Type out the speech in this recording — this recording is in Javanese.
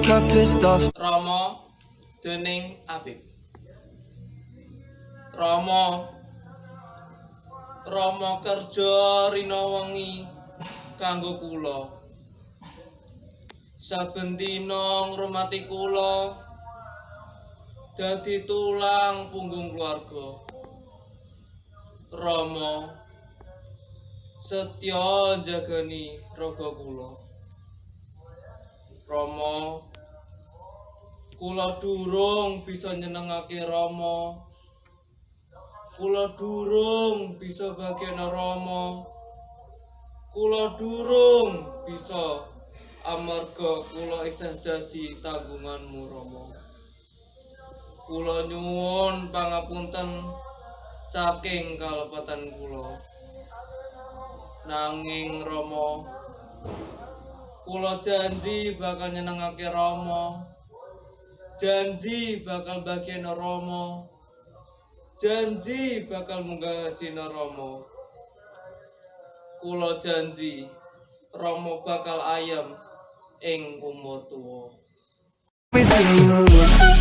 got pissed off. Rama dening Habib. Rama kerja rina wengi kanggo kula. Saben dina ngrumati kula dadi tulang punggung keluarga. Rama setya jagani raga kula. Rama kula durung bisa nyenengake Rama. Kula durung bisa bagian Rama. Kula durung bisa amarga kula isih dadi tanggunganmu Rama. Kula nyuwun pangapunten saking kalepatan kula. Nanging Rama, kula janji bakal nyenengake Rama. Janji bakal bagian Rama. Janji bakal munggah hajina Rama. Kula janji Rama bakal ayem ing umur tuwa. Me too.